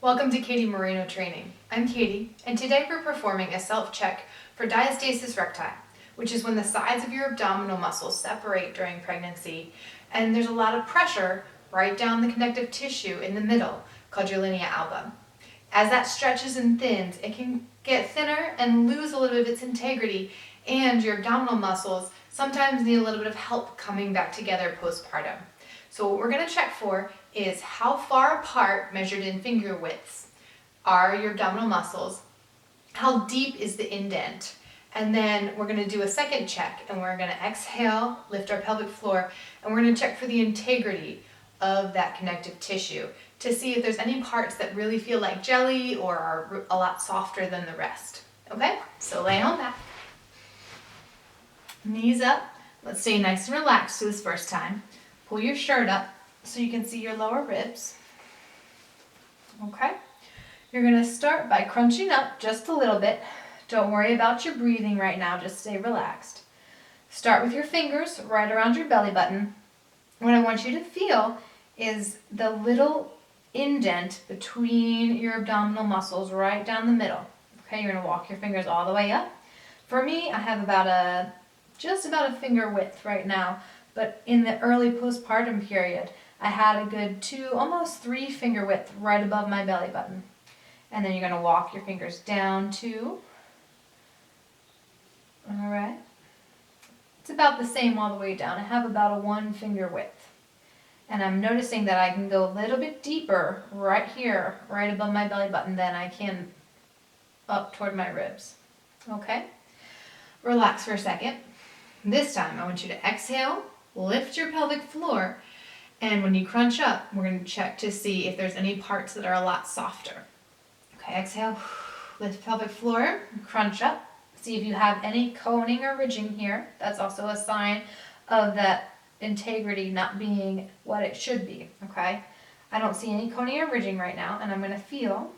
Welcome to Katie Moreno Training. I'm Katie, and today we're performing a self-check for diastasis recti, which is when the sides of your abdominal muscles separate during pregnancy, and there's a lot of pressure right down the connective tissue in the middle, called your linea alba. As that stretches and thins, it can get thinner and lose a little bit of its integrity, and your abdominal muscles sometimes need a little bit of help coming back together postpartum. So what we're going to check for is how far apart, measured in finger widths, are your abdominal muscles, how deep is the indent, and then we're going to do a second check, and we're going to exhale, lift our pelvic floor, and we're going to check for the integrity of that connective tissue to see if there's any parts that really feel like jelly or are a lot softer than the rest. Okay, so lay on back, knees up. Let's stay nice and relaxed for this first time. Pull your shirt up so you can see your lower ribs. Okay, you're going to start by crunching up just a little bit. Don't worry about your breathing right now, just stay relaxed. Start with your fingers right around your belly button. What I want you to feel is the little indent between your abdominal muscles right down the middle. Okay, you're going to walk your fingers all the way up. For me, I have just about a finger width right now, but in the early postpartum period, I had a good 2, almost 3 finger width right above my belly button. And then you're going to walk your fingers down too. All right. It's about the same all the way down. I have about a 1 finger width. And I'm noticing that I can go a little bit deeper right here, right above my belly button than I can up toward my ribs. Okay? Relax for a second. This time I want you to exhale, lift your pelvic floor, and when you crunch up, we're going to check to see if there's any parts that are a lot softer. Okay, exhale, lift pelvic floor, crunch up. See if you have any coning or ridging here. That's also a sign of that integrity not being what it should be, okay? I don't see any coning or ridging right now, and I'm going to feel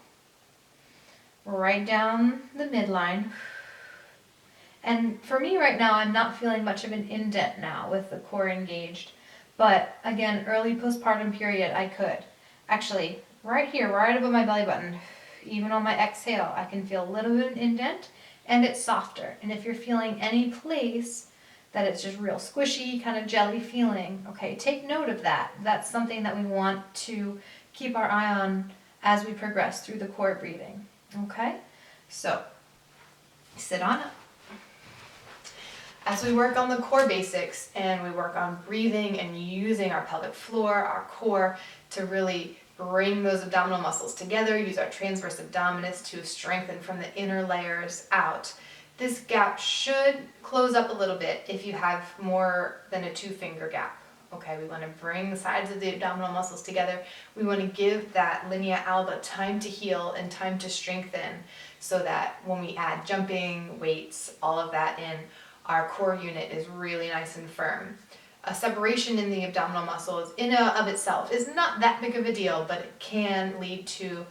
right down the midline. And for me right now, I'm not feeling much of an indent now with the core engaged. But again, early postpartum period, I could. Actually, right here, right above my belly button, even on my exhale, I can feel a little bit of an indent, and it's softer. And if you're feeling any place that it's just real squishy, kind of jelly feeling, okay, take note of that. That's something that we want to keep our eye on as we progress through the core breathing, okay? So, sit on up. As we work on the core basics and we work on breathing and using our pelvic floor, our core, to really bring those abdominal muscles together, use our transverse abdominis to strengthen from the inner layers out. This gap should close up a little bit if you have more than a 2-finger gap. Okay, we want to bring the sides of the abdominal muscles together. We want to give that linea alba time to heal and time to strengthen so that when we add jumping, weights, all of that in, our core unit is really nice and firm. A separation in the abdominal muscles in and of itself is not that big of a deal, but it can lead to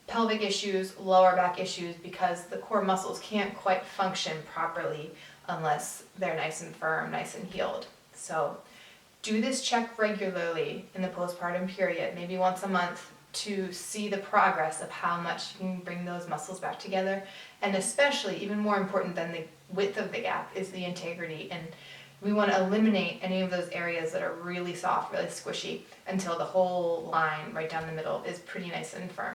pelvic issues, lower back issues, because the core muscles can't quite function properly unless they're nice and firm, nice and healed. So do this check regularly in the postpartum period, maybe once a month, to see the progress of how much you can bring those muscles back together. And especially, even more important than the width of the gap, is the integrity. And we want to eliminate any of those areas that are really soft, really squishy, until the whole line right down the middle is pretty nice and firm.